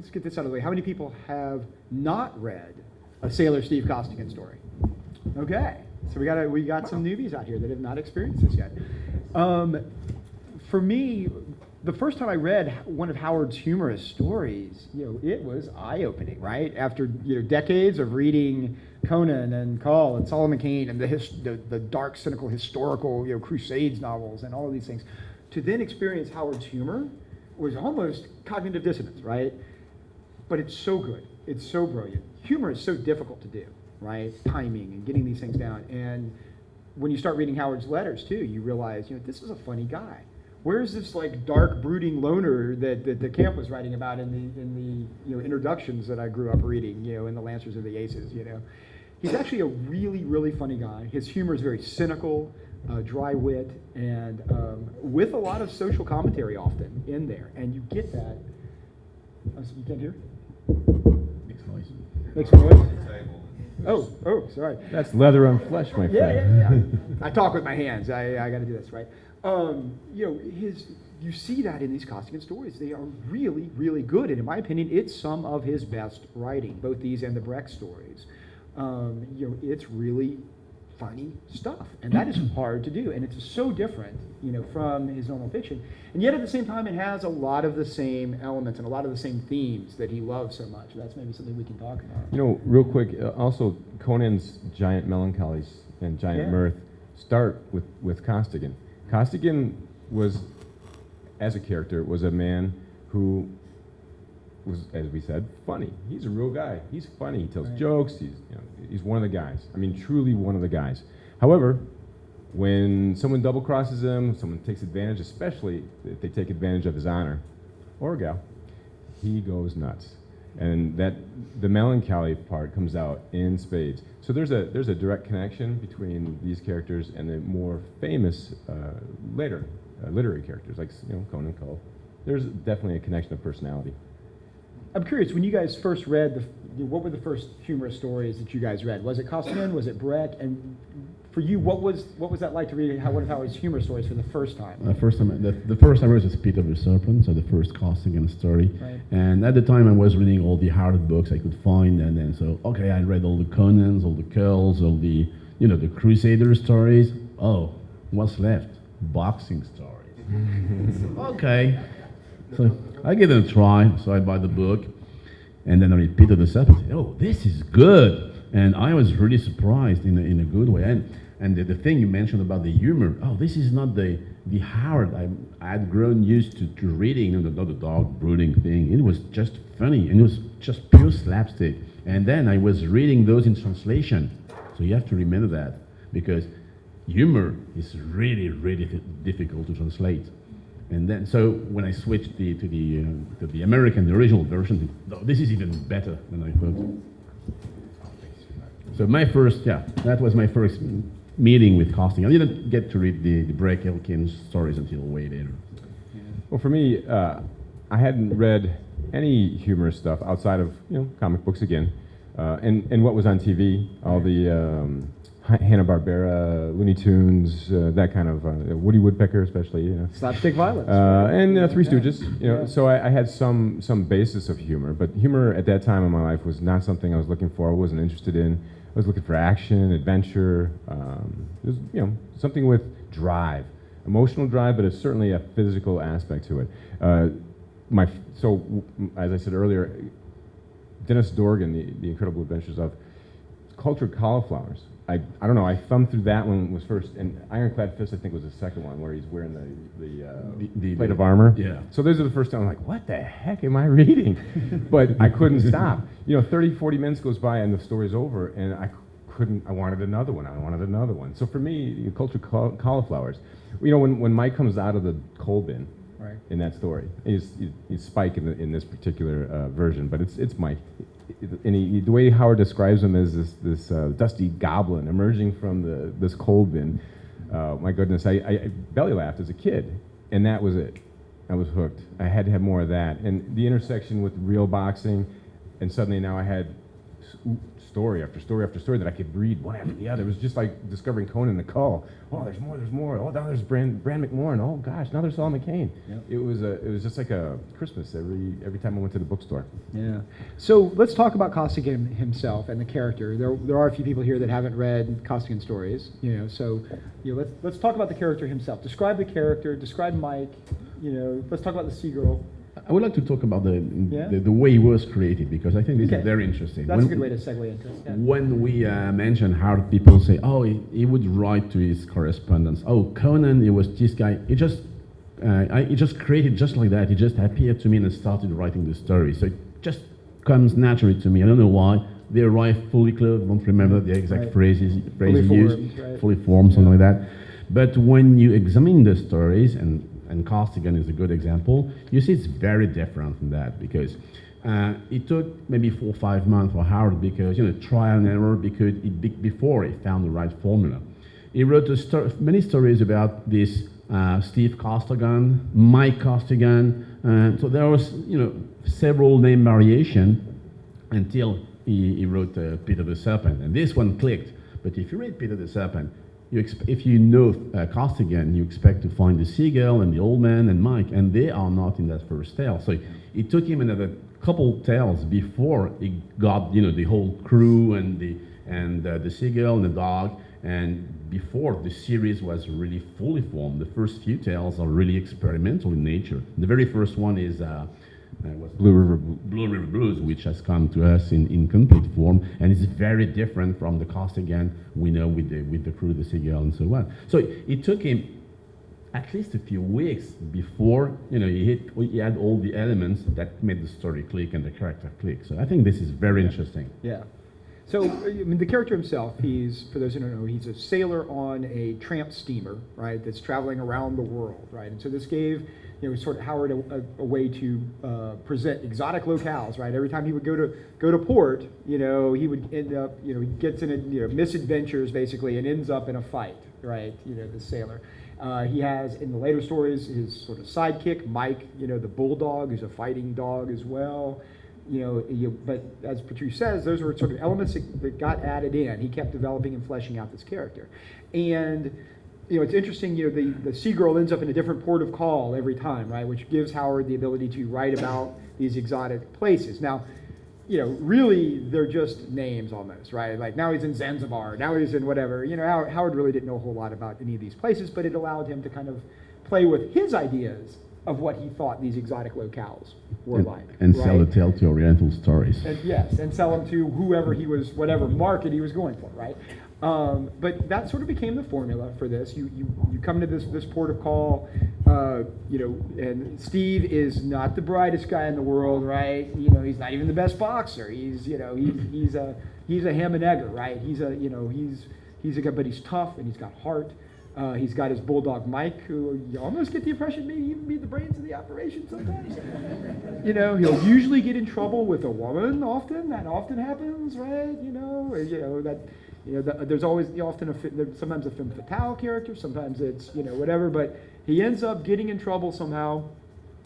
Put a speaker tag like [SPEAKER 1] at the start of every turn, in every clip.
[SPEAKER 1] let's get this out of the way. How many people have not read a Sailor Steve Costigan story? Okay, so we got some newbies out here that have not experienced this yet. For me, the first time I read one of Howard's humorous stories, it was eye-opening, right? After decades of reading Conan and Call and Solomon Kane and the dark, cynical, historical Crusades novels and all of these things, to then experience Howard's humor was almost cognitive dissonance, right? But it's so good. It's so brilliant. Humor is so difficult to do, right? Timing and getting these things down. And when you start reading Howard's letters too, you realize, this is a funny guy. Where's this like dark, brooding loner that the camp was writing about in the introductions that I grew up reading, in the Lancers of the Aces, He's actually a really, really funny guy. His humor is very cynical, dry wit, and with a lot of social commentary often in there. And you get that. You can't hear?
[SPEAKER 2] Makes noise.
[SPEAKER 1] Makes noise? Oh, sorry.
[SPEAKER 3] That's leather on flesh, my friend.
[SPEAKER 1] Yeah. I talk with my hands. I got to do this, right? You see that in these Costigan stories. They are really, really good. And in my opinion, it's some of his best writing, both these and the Brecht stories. It's really funny stuff, and that is hard to do, and it's so different, from his normal fiction, and yet at the same time it has a lot of the same elements and a lot of the same themes that he loves so much. That's maybe something we can talk about.
[SPEAKER 3] Real quick, also Conan's giant melancholies and giant mirth start with Costigan. Costigan was, as a character, was a man who was, as we said, funny. He's a real guy. He's funny. He tells jokes. He's one of the guys. I mean, truly one of the guys. However, when someone double crosses him, someone takes advantage, especially if they take advantage of his honor, or a gal, he goes nuts. And the melancholy part comes out in spades. So there's a direct connection between these characters and the more famous later literary characters like Conan Cole. There's definitely a connection of personality.
[SPEAKER 1] I'm curious, when you guys first read, what were the first humorous stories that you guys read? Was it Costigan? Was it Brecht? And for you, what was that like to read one of Howard's humor stories for the first time?
[SPEAKER 2] The first time I was Spit of the Serpent, so the first Costigan story. Right. And at the time I was reading all the Howard books I could find, and then I read all the Conans, all the Curls, all the the Crusader stories. Oh, what's left? Boxing stories. Okay. So I give it a try, so I buy the book, and then I read Peter the Serpent. And say, oh, this is good, and I was really surprised in a good way. And the thing you mentioned about the humor, oh, this is not the Howard I had grown used to reading, not the dark, brooding thing. It was just funny, and it was just pure slapstick. And then I was reading those in translation, so you have to remember that, because humor is really, really difficult to translate. And then, so when I switched to the American, the original version, this is even better than I thought. So that was my first meeting with Costigan. I didn't get to read the Brecht Elkin stories until way later.
[SPEAKER 3] Well, for me, I hadn't read any humorous stuff outside of comic books again, and what was on TV, all the Hanna-Barbera, Looney Tunes, that kind of Woody Woodpecker, especially.
[SPEAKER 1] Slapstick violence.
[SPEAKER 3] And Three Stooges. So I had some basis of humor, but humor at that time in my life was not something I was looking for. I wasn't interested in. I was looking for action, adventure. It was, something with drive, emotional drive, but it's certainly a physical aspect to it. As I said earlier, Dennis Dorgan, the Incredible Adventures of Cultured Cauliflowers. I don't know. I thumbed through that one was first, and Ironclad Fist I think was the second one where he's wearing the plate of armor.
[SPEAKER 2] Yeah.
[SPEAKER 3] So those are the first time I'm like, what the heck am I reading? But I couldn't stop. 30, 40 minutes goes by and the story's over, and I wanted another one. So for me, Cultured Cauliflowers. When Mike comes out of the coal bin. Right. In that story, he's Spike in this particular version, but it's Mike. And the way Howard describes him as this dusty goblin emerging from this coal bin, my goodness, I belly laughed as a kid, and that was it. I was hooked. I had to have more of that, and the intersection with real boxing, and suddenly now I had story after story after story that I could read one after the other. It was just like discovering Conan the Cull. Oh, there's more. Oh, now there's Bran McMorn. Oh gosh, now there's Saul McCain.
[SPEAKER 1] Yep.
[SPEAKER 3] It was just like a Christmas every time I went to the bookstore.
[SPEAKER 1] Yeah. So let's talk about Costigan himself and the character. There are a few people here that haven't read Costigan stories, so let's talk about the character himself. Describe the character. Describe Mike. Let's talk about the Seagirl.
[SPEAKER 2] I would like to talk about the way he was created, because I think this is very interesting.
[SPEAKER 1] That's a good way to segue into it. Yeah.
[SPEAKER 2] When we mention how people say, oh, he would write to his correspondence. Oh, Conan, he was this guy. He just created just like that. He just appeared to me and started writing the story. So it just comes naturally to me. I don't know why. They arrive fully clothed. Don't remember the exact phrases he used. Fully formed, something like that. But when you examine the stories, and Costigan is a good example, you see it's very different from that, because it took maybe 4 or 5 months for Howard, because trial and error, because before he found the right formula. He wrote many stories about this Steve Costigan, Mike Costigan, so there was several name variation until he wrote Peter the Serpent, and this one clicked. But if you read Peter the Serpent, if you know Costigan, you expect to find the seagull and the old man and Mike, and they are not in that first tale. So it took him another couple tales before he got the whole crew and the seagull and the dog, and before the series was really fully formed. The first few tales are really experimental in nature. The very first one is Blue River Blues, which has come to us in complete form, and it's very different from the Costigan we know with the crew, the seagull, and so on. So it took him at least a few weeks before he had all the elements that made the story click and the character click. So I think this is very interesting.
[SPEAKER 1] Yeah. So the character himself, for those who don't know, he's a sailor on a tramp steamer, right? That's traveling around the world, right? And so this gave sort of Howard a way to present exotic locales, right? Every time he would go to port, he would end up, he gets in misadventures basically, and ends up in a fight, right? The sailor. He has in the later stories his sort of sidekick Mike, the bulldog, who's a fighting dog as well. But as Patrice says, those were sort of elements that got added in. He kept developing and fleshing out this character, and it's interesting. The Seagirl ends up in a different port of call every time, right? Which gives Howard the ability to write about these exotic places. Now, really they're just names almost, right? Like now he's in Zanzibar, now he's in whatever. Howard really didn't know a whole lot about any of these places, but it allowed him to kind of play with his ideas of what he thought these exotic locales were like.
[SPEAKER 2] And sell the tale to Oriental stories.
[SPEAKER 1] And sell them to whoever whatever market he was going for, right? But that sort of became the formula for this. You come to this port of call, and Steve is not the brightest guy in the world, right? He's not even the best boxer. He's a ham and egger, right? He's a guy, but he's tough and he's got heart. He's got his bulldog Mike, who you almost get the impression maybe even be the brains of the operation sometimes. He'll usually get in trouble with a woman. That often happens, right? There's always sometimes a femme fatale character, sometimes it's whatever, but he ends up getting in trouble somehow,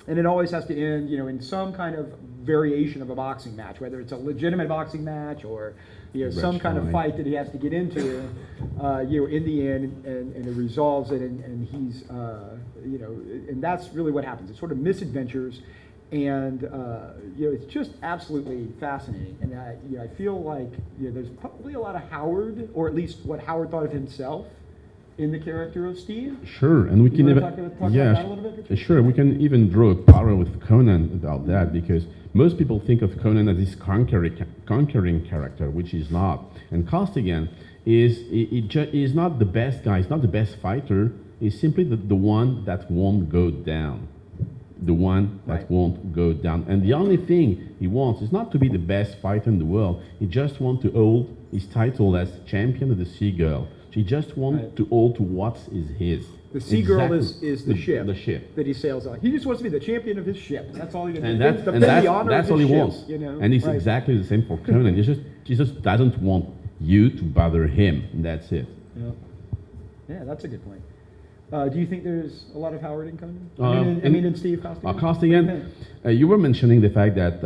[SPEAKER 1] and it always has to end in some kind of variation of a boxing match, whether it's a legitimate boxing match or some kind of fight that he has to get into, in the end, and it resolves it, and he's, and that's really what happens. It's sort of misadventures, and it's just absolutely fascinating. And I feel like there's probably a lot of Howard, or at least what Howard thought of himself, in the character of Steve.
[SPEAKER 2] Sure, and we can even
[SPEAKER 1] talk about that a little bit?
[SPEAKER 2] Sure, we can even draw a parallel with Conan about that, because most people think of Conan as this conquering character, which he's not. And Costigan is not the best guy. He's not the best fighter. He's simply the one that won't go down. The one that won't go down. And the only thing he wants is not to be the best fighter in the world. He just wants to hold his title as champion of the Seagull. He just wants to hold to what is his.
[SPEAKER 1] The Seagull is the ship.
[SPEAKER 2] The ship
[SPEAKER 1] that he sails on. He just wants to be the champion of his ship. That's all he wants.
[SPEAKER 2] And that's all he wants. And it's exactly the same for Conan. He just doesn't want you to bother him. And that's it.
[SPEAKER 1] Yeah, that's a good point. Do you think there's a lot of Howard in Conan? I
[SPEAKER 2] In-
[SPEAKER 1] mean, in Steve Costigan?
[SPEAKER 2] Costigan, you were mentioning the fact that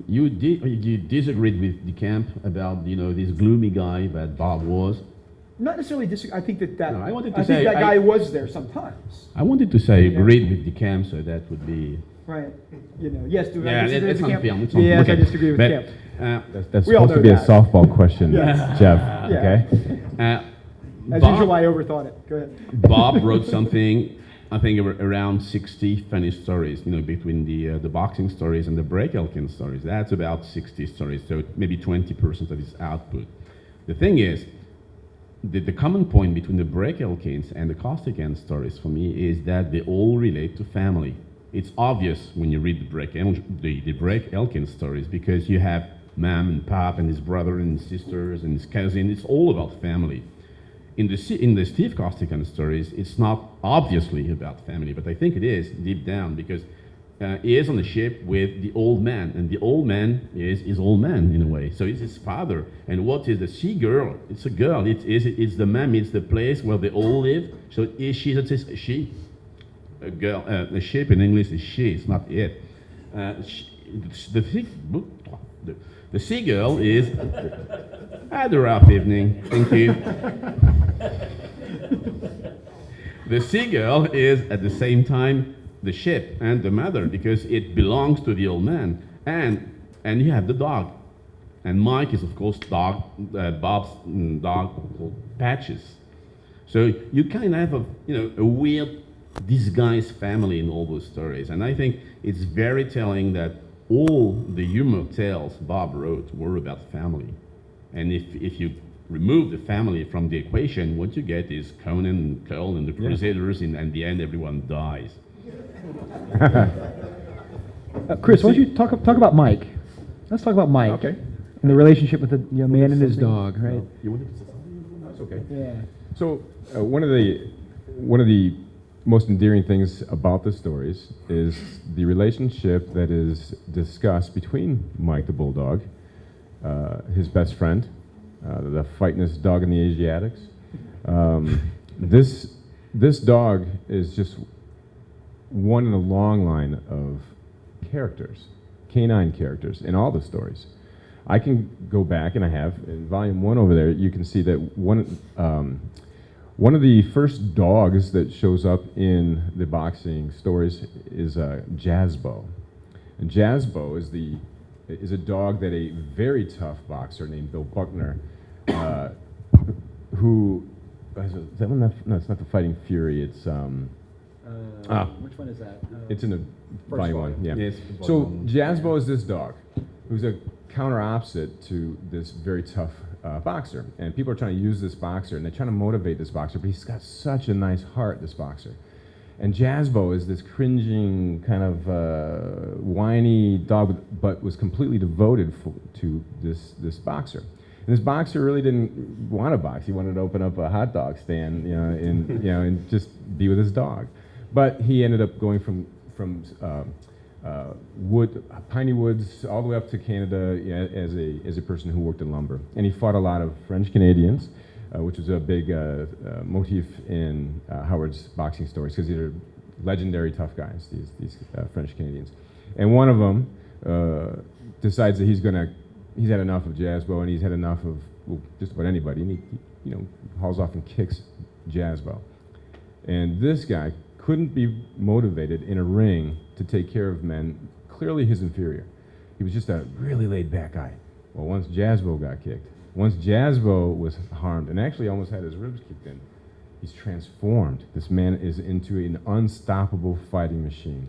[SPEAKER 2] you disagreed with DeCamp about this gloomy guy that Bob was.
[SPEAKER 1] Not necessarily disagree. I think that
[SPEAKER 2] No, I wanted to
[SPEAKER 1] think
[SPEAKER 2] say
[SPEAKER 1] that guy was there sometimes.
[SPEAKER 2] I wanted to say agreed with DeCamp, so that would be.
[SPEAKER 1] Right. Yes. Do
[SPEAKER 2] Yeah,
[SPEAKER 1] I disagree
[SPEAKER 2] it's
[SPEAKER 1] with
[SPEAKER 2] on
[SPEAKER 1] Camp?
[SPEAKER 2] film. It's on
[SPEAKER 1] Yes,
[SPEAKER 2] film.
[SPEAKER 1] I disagree with
[SPEAKER 2] But,
[SPEAKER 1] Camp.
[SPEAKER 3] That's
[SPEAKER 1] We all
[SPEAKER 3] supposed to
[SPEAKER 1] know
[SPEAKER 3] be
[SPEAKER 1] that.
[SPEAKER 3] a softball question,
[SPEAKER 1] Yes.
[SPEAKER 3] Jeff.
[SPEAKER 1] Yeah.
[SPEAKER 3] Okay.
[SPEAKER 1] As
[SPEAKER 2] Bob-
[SPEAKER 1] usual, I overthought it. Go ahead.
[SPEAKER 2] Bob wrote something, I think around 60 funny stories, between the boxing stories and the Break Elkin stories. That's about 60 stories, so maybe 20% of his output. The thing is, the common point between the Break Elkins and the Costigan stories for me is that they all relate to family. It's obvious when you read the Break Elkin stories because you have Mom and Pop and his brother and his sisters and his cousin. It's all about family. In the Steve Costigan stories, it's not obviously about family, but I think it is deep down because he is on the ship with the old man, and the old man is his old man in a way. So it's his father. And what is the sea girl? It's a girl. It's the mom. It's the place where they all live. So she's a she. A girl. The ship in English is she. It's not it. The seagull is. Had a rough evening. Thank you. The seagull is at the same time the ship and the mother because it belongs to the old man. And you have the dog. And Mike is of course Bob's dog called Patrice. So you kind of have a weird disguised family in all those stories. And I think it's very telling that all the humor tales Bob wrote were about family. And if you remove the family from the equation, what you get is Conan and Cole and the Crusaders, and at the end everyone dies.
[SPEAKER 1] Chris, why don't you talk about Mike? Let's talk about Mike.
[SPEAKER 3] Okay.
[SPEAKER 1] And the relationship with the man and his dog, right?
[SPEAKER 3] You wanted to say something? That's okay.
[SPEAKER 1] Yeah.
[SPEAKER 3] So one of the most endearing things about the stories is the relationship that is discussed between Mike the Bulldog, his best friend, the fightingest dog in the Asiatics. This dog is just one in a long line of characters, canine characters in all the stories. I can go back, and I have, in volume 1 over there, you can see that one of the first dogs that shows up in the boxing stories is Jazzbo. And Jazzbo is a dog that a very tough boxer named Bill Buckner, who is that one? No, it's not the Fighting Fury. It's
[SPEAKER 1] Which one is that?
[SPEAKER 3] it's in the volume 1. Yeah.
[SPEAKER 2] Yes,
[SPEAKER 3] So
[SPEAKER 2] volume 1.
[SPEAKER 3] Jazzbo is this dog, who's a counter opposite to this very tough boxer. And people are trying to use this boxer, and they're trying to motivate this boxer, but he's got such a nice heart, this boxer. And Jazzbo is this cringing, kind of whiny dog, but was completely devoted to this boxer. And this boxer really didn't want to box. He wanted to open up a hot dog stand, and just be with his dog. But he ended up going from piney woods all the way up to Canada as a person who worked in lumber. And he fought a lot of French Canadians, which was a big motif in Howard's boxing stories, because these are legendary tough guys, these French Canadians. And one of them decides that he's had enough of Jazzbo, and he's had enough of just about anybody, and he hauls off and kicks Jazzbo. And this guy couldn't be motivated in a ring to take care of men, clearly his inferior. He was just a really laid-back guy. Well, once Jazzbo got kicked, once Jazzbo was harmed and actually almost had his ribs kicked in, he's transformed. This man is into an unstoppable fighting machine.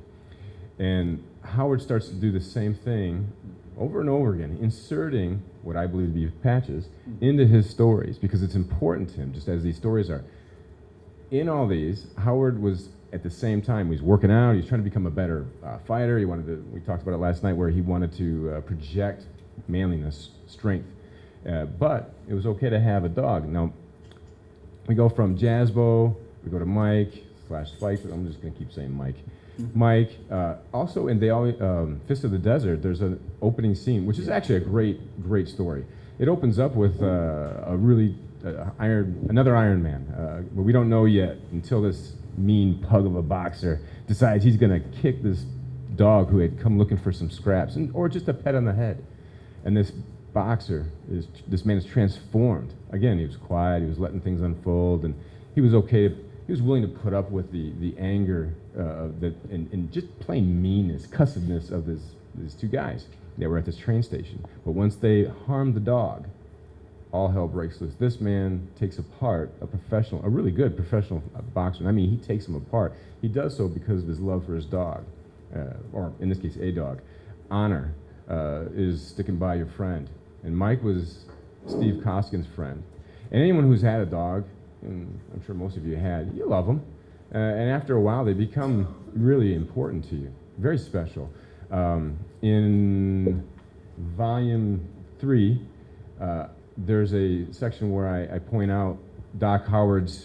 [SPEAKER 3] And Howard starts to do the same thing over and over again, inserting what I believe to be patches into his stories, because it's important to him, just as these stories are. In all these, Howard was, at the same time, he's working out, he's trying to become a better fighter. We talked about it last night, where he wanted to project manliness, strength. But it was okay to have a dog. Now, we go from Jazzbo, we go to Mike / Spike, I'm just going to keep saying Mike. Mike. Also in Fist of the Desert, there's an opening scene, which is actually a great story. It opens up with another Iron Man, but we don't know yet until this mean pug of a boxer decides he's going to kick this dog who had come looking for some scraps, or just a pet on the head. And this man is transformed. Again, he was quiet, he was letting things unfold, and he was willing to put up with the anger and just plain meanness, cussedness of these two guys that were at this train station. But once they harmed the dog, all hell breaks loose. This man takes apart a really good professional boxer. I mean, he takes him apart. He does so because of his love for his dog, or in this case, a dog. Honor is sticking by your friend. And Mike was Steve Costigan's friend. And anyone who's had a dog, and I'm sure most of you had, you love them. And after a while, they become really important to you, very special. In volume 3, there's a section where I point out Doc Howard's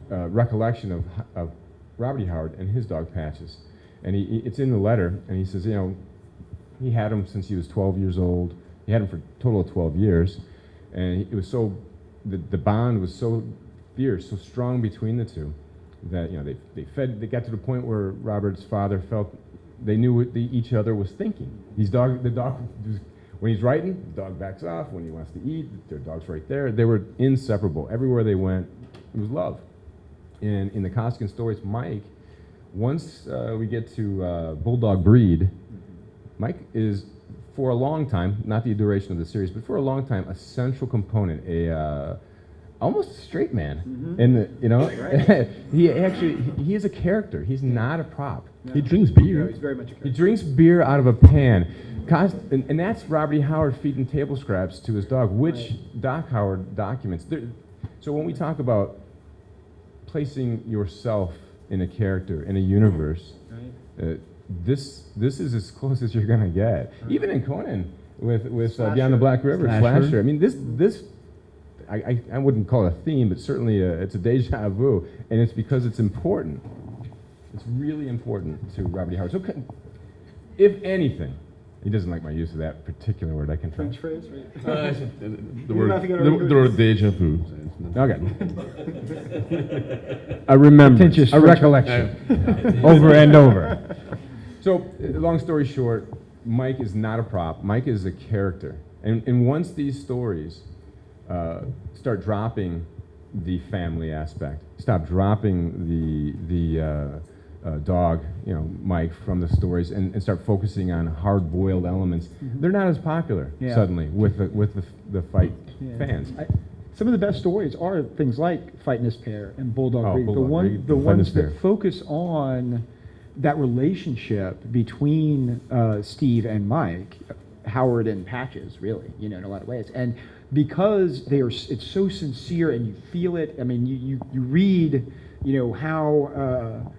[SPEAKER 3] recollection of Robert E. Howard and his dog Patrice. And it's in the letter, and he says, he had him since he was 12 years old. He had him for a total of 12 years. And it was the bond was so fierce, so strong between the two, that they got to the point where Robert's father felt they knew what each other was thinking. The dog, when he's writing, the dog backs off. When he wants to eat, their dog's right there. They were inseparable. Everywhere they went, it was love. And in the Costigan stories, Mike, once we get to Bulldog Breed, Mike is, for a long time, not the duration of the series, but for a long time, a central component, almost a straight man.
[SPEAKER 1] Right.
[SPEAKER 3] he is a character. He's not a prop.
[SPEAKER 1] No.
[SPEAKER 2] He drinks beer.
[SPEAKER 1] No, he's very much a character.
[SPEAKER 3] He drinks beer out of a pan. And that's Robert E. Howard feeding table scraps to his dog, which Doc Howard documents. So when we talk about placing yourself in a character, in a universe, this is as close as you're going to get. Even in Conan, with Beyond the Black River, Slasher. I mean, this I wouldn't call it a theme, but certainly it's a deja vu, and it's because it's important. It's really important to Robert E. Howard. So, if anything, he doesn't like my use of that particular word. I can try.
[SPEAKER 1] French phrase, right?
[SPEAKER 2] The word deja vu.
[SPEAKER 3] Okay. A remembrance, a recollection, over and over. So, long story short, Mike is not a prop. Mike is a character, and once these stories start dropping the family aspect, stop dropping the dog, Mike, from the stories, and start focusing on hard-boiled elements, they're not as popular suddenly with the fight fans.
[SPEAKER 1] Some of the best stories are things like Fight in This Pair and Bulldog Breed. The ones that focus on that relationship between Steve and Mike, Howard and Patches, really, in a lot of ways. And because it's so sincere and you feel it. I mean, you read, how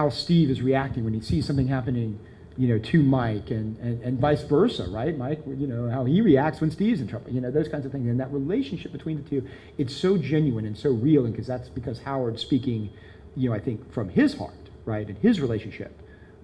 [SPEAKER 1] Steve is reacting when he sees something happening, to Mike, and vice versa, right? Mike, how he reacts when Steve's in trouble, those kinds of things. And that relationship between the two, it's so genuine and so real, and because Howard's speaking, I think from his heart, right, and his relationship,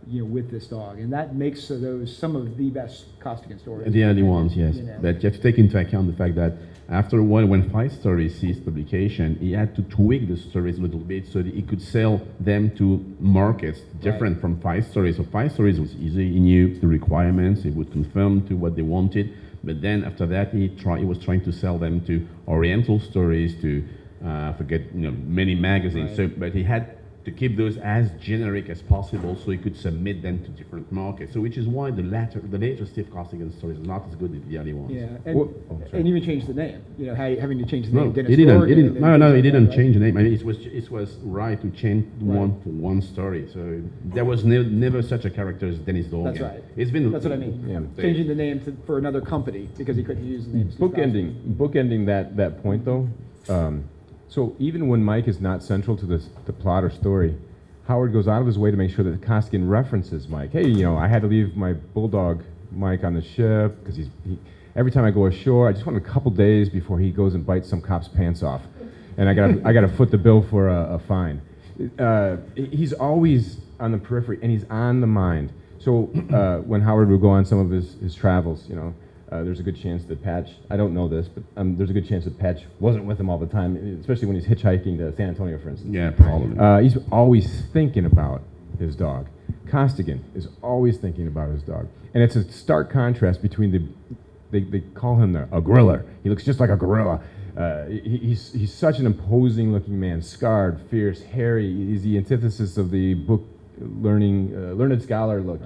[SPEAKER 1] with this dog, and that makes those some of the best Costigan stories.
[SPEAKER 2] The only ones, yes. But you have to take into account the fact that after a while, when Fight Stories ceased publication, he had to tweak the stories a little bit so that he could sell them to markets different from Fight Stories. So Fight Stories was easy. He knew the requirements. He would conform to what they wanted. But then after that, he was trying to sell them to Oriental Stories, to many magazines.
[SPEAKER 1] Right.
[SPEAKER 2] So, but he had to keep those as generic as possible so he could submit them to different markets. So which is why the later Steve Costigan stories are not as good as the early ones.
[SPEAKER 1] Yeah, and even changed the name. Having to change the name. Dennis
[SPEAKER 2] He didn't. He didn't
[SPEAKER 1] right?
[SPEAKER 2] change the name. I mean, it was right to change one for one story. So there was never such a character as Dennis Dorgan.
[SPEAKER 1] That's right.
[SPEAKER 2] That's
[SPEAKER 1] what I mean. Changing the name for another company because he couldn't use the name.
[SPEAKER 3] Bookending that point though. So even when Mike is not central to the plot or story, Howard goes out of his way to make sure that Costigan references Mike. Hey, I had to leave my bulldog Mike on the ship because every time I go ashore, I just want a couple days before he goes and bites some cop's pants off, and I got to foot the bill for a fine. He's always on the periphery, and he's on the mind. So when Howard would go on some of his travels, there's a good chance that Patch, I don't know this, but there's a good chance that Patch wasn't with him all the time, especially when he's hitchhiking to San Antonio, for instance.
[SPEAKER 2] Yeah, probably.
[SPEAKER 3] He's always thinking about his dog. Costigan is always thinking about his dog. And it's a stark contrast between they call him a gorilla. He looks just like a gorilla. He's such an imposing looking man, scarred, fierce, hairy. He's the antithesis of the book learned scholar look,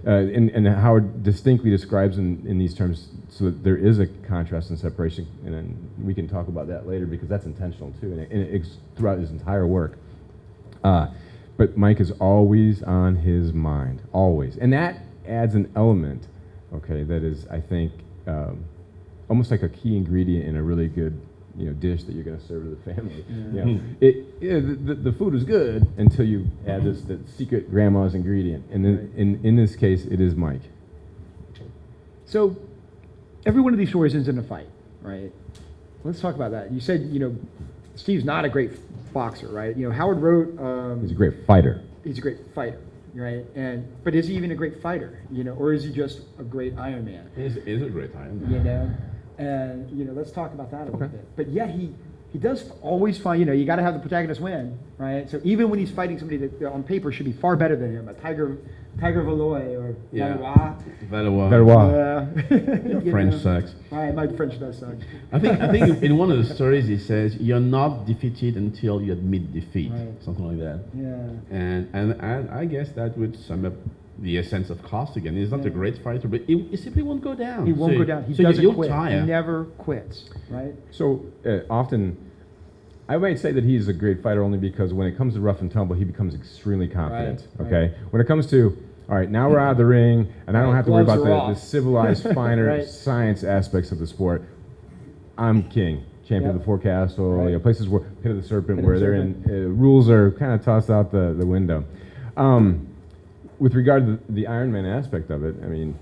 [SPEAKER 3] and Howard distinctly describes in these terms, so that there is a contrast and separation, and then we can talk about that later because that's intentional too, and it's throughout his entire work. But Mike is always on his mind, always, and that adds an element, that is, I think, almost like a key ingredient in a really good dish that you're going to serve to the family. The food is good until you add the secret grandma's ingredient, and then in this case, it is Mike.
[SPEAKER 1] So, every one of these stories ends in a fight, right? Let's talk about that. You said Steve's not a great boxer, right? Howard wrote.
[SPEAKER 3] He's a great fighter.
[SPEAKER 1] He's a great fighter, right? But is he even a great fighter? Or is he just a great Iron Man?
[SPEAKER 2] He is a great Iron Man.
[SPEAKER 1] And let's talk about that a little bit. But yet he does always find, you got to have the protagonist win, right? So even when he's fighting somebody that on paper should be far better than him, a Tiger Valois or
[SPEAKER 2] Valois. French sucks.
[SPEAKER 1] Right, my French does suck.
[SPEAKER 2] I think in one of the stories he says, "You're not defeated until you admit defeat," something like that.
[SPEAKER 1] Yeah.
[SPEAKER 2] And I guess that would sum up the essence of Costigan. He's not a great fighter, but he simply won't go down.
[SPEAKER 1] He won't go down. He doesn't quit.
[SPEAKER 2] Tire.
[SPEAKER 1] He never quits, right?
[SPEAKER 3] So often, I might say that he's a great fighter only because when it comes to rough and tumble, he becomes extremely confident.
[SPEAKER 1] Right.
[SPEAKER 3] When it comes to, all right, now we're out of the ring, and I don't have to worry about the civilized, finer science aspects of the sport. I'm king, champion of the forecastle, places where Pit of the Serpent, where they're in rules are kind of tossed out the window. With regard to the Iron Man aspect of it, I mean,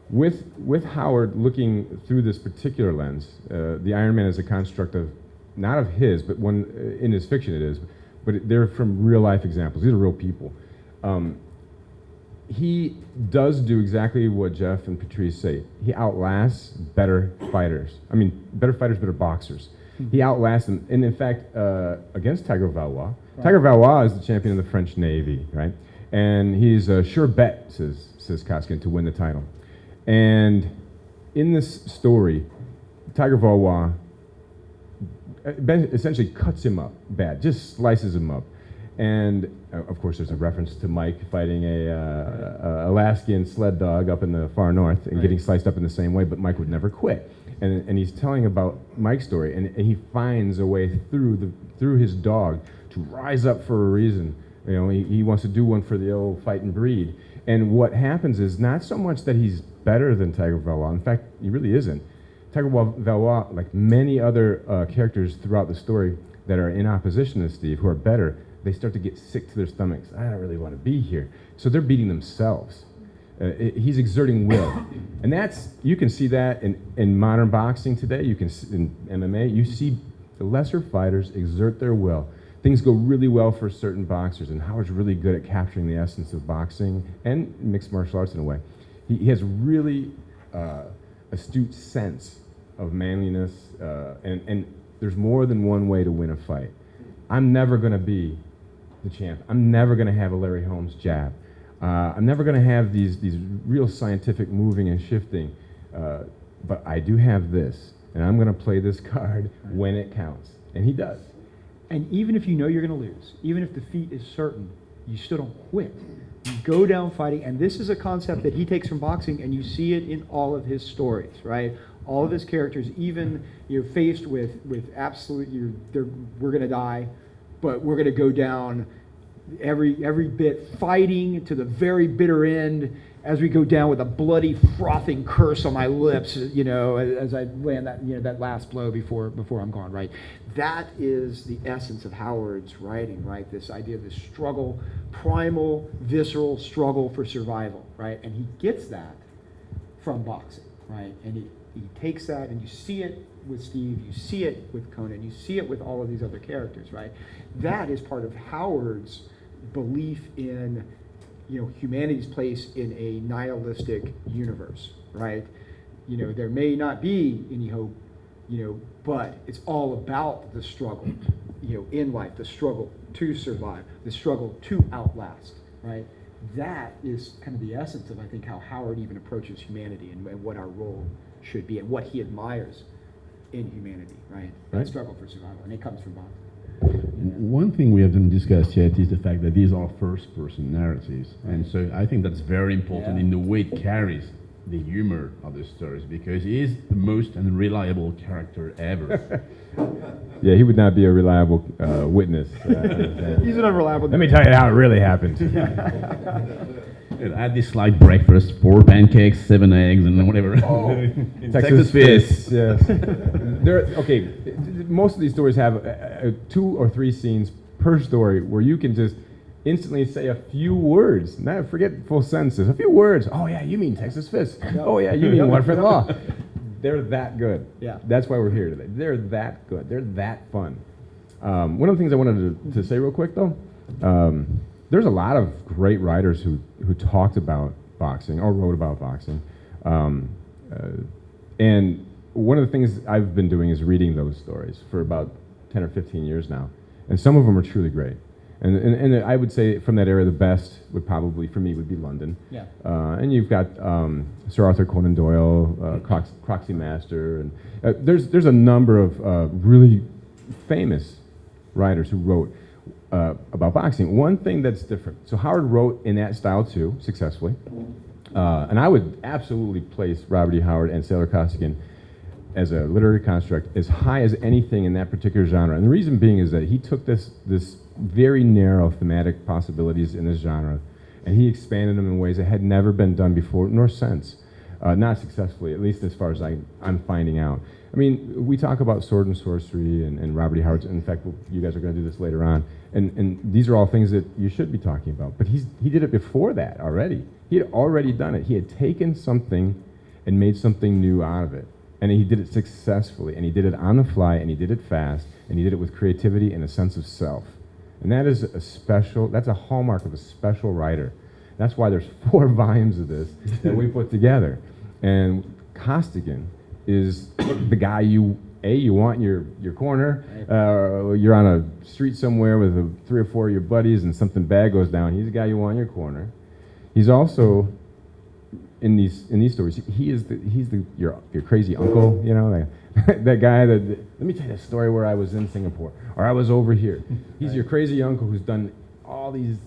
[SPEAKER 3] with Howard looking through this particular lens, the Iron Man is a construct of, not of his, but one in his fiction it is, but they're from real life examples. These are real people. He does do exactly what Jeff and Patrice say. He outlasts better fighters. Better fighters, better boxers. He outlasts them, and in fact, against Tiger Valois. Tiger Valois is the champion of the French Navy, right? And he's a sure bet, says Costigan, to win the title. And in this story, Tiger Valois essentially cuts him up bad, just slices him up. And of course, there's a reference to Mike fighting a Alaskan sled dog up in the far north and getting sliced up in the same way, but Mike would never quit. And he's telling about Mike's story, and he finds a way through his dog to rise up for a reason. He wants to do one for the old fight and breed. And what happens is not so much that he's better than Tiger Valois. In fact, he really isn't. Tiger Valois, like many other characters throughout the story that are in opposition to Steve, who are better, they start to get sick to their stomachs. I don't really want to be here. So they're beating themselves. He's exerting will. And you can see that in modern boxing today. You can in MMA, you see the lesser fighters exert their will. Things go really well for certain boxers, and Howard's really good at capturing the essence of boxing and mixed martial arts in a way. He has really astute sense of manliness, and there's more than one way to win a fight. I'm never going to be the champ. I'm never going to have a Larry Holmes jab. I'm never going to have these real scientific moving and shifting, but I do have this, and I'm going to play this card when it counts, and he does.
[SPEAKER 1] And even if you know you're going to lose, even if defeat is certain, you still don't quit. You go down fighting, and this is a concept that he takes from boxing, and you see it in all of his stories, right? All of his characters, even you're faced with absolute, we're going to die, but we're going to go down every bit fighting to the very bitter end as we go down with a bloody frothing curse on my lips, as I land that last blow before I'm gone, right? That is the essence of Howard's writing, right? This idea of this struggle, primal, visceral struggle for survival, right? And he gets that from boxing, right? And he takes that, and you see it with Steve, you see it with Conan, you see it with all of these other characters, right? That is part of Howard's belief in, humanity's place in a nihilistic universe, right? There may not be any hope, but it's all about the struggle, in life, the struggle to survive, the struggle to outlast, right? That is kind of the essence of, I think, how Howard even approaches humanity and what our role should be and what he admires in humanity, right? That struggle for survival, and it comes from boxing.
[SPEAKER 2] One thing we haven't discussed yet is the fact that these are first-person narratives, and so I think that's very important in the way it carries the humor of the stories, because he is the most unreliable character ever.
[SPEAKER 3] Yeah, he would not be a reliable witness.
[SPEAKER 1] He's an unreliable.
[SPEAKER 3] Let me tell you how it really happened.
[SPEAKER 2] I had this light breakfast, 4 pancakes, 7 eggs, and whatever.
[SPEAKER 3] Oh, Texas Fish. Yes. Most of these stories have 2 or 3 scenes per story where you can just instantly say a few words. Not forget full sentences. A few words. Oh yeah, you mean Texas Fish. Oh yeah, you mean Watford Law. They're that good.
[SPEAKER 1] Yeah.
[SPEAKER 3] That's why we're here today. They're that good. They're that fun. One of the things I wanted to say real quick though, there's a lot of great writers who talked about boxing or wrote about boxing, and one of the things I've been doing is reading those stories for about 10 or 15 years now, and some of them are truly great. And I would say from that era, the best would probably, for me, would be London.
[SPEAKER 1] Yeah.
[SPEAKER 3] And you've got Sir Arthur Conan Doyle, Croxy Master, and there's a number of really famous writers who wrote about boxing. One thing that's different. So Howard wrote in that style too, successfully. And I would absolutely place Robert E. Howard and Sailor Costigan as a literary construct as high as anything in that particular genre. And the reason being is that he took this very narrow thematic possibilities in this genre, and he expanded them in ways that had never been done before nor since. Not successfully, at least as far as I'm finding out. I mean, we talk about sword and sorcery and Robert E. Howard's. In fact, you guys are going to do this later on, and these are all things that you should be talking about. But he did it before that already. He had already done it. He had taken something and made something new out of it, and he did it successfully. And he did it on the fly, and he did it fast, and he did it with creativity and a sense of self. And that is that's a hallmark of a special writer. That's why there's 4 volumes of this that we put together. And Costigan is the guy you want in your corner. You're on a street somewhere with 3 or 4 of your buddies and something bad goes down. He's the guy you want in your corner. He's also in these stories. He's your crazy uncle. That guy that, let me tell you a story where I was in Singapore or I was over here. He's your crazy uncle who's done all these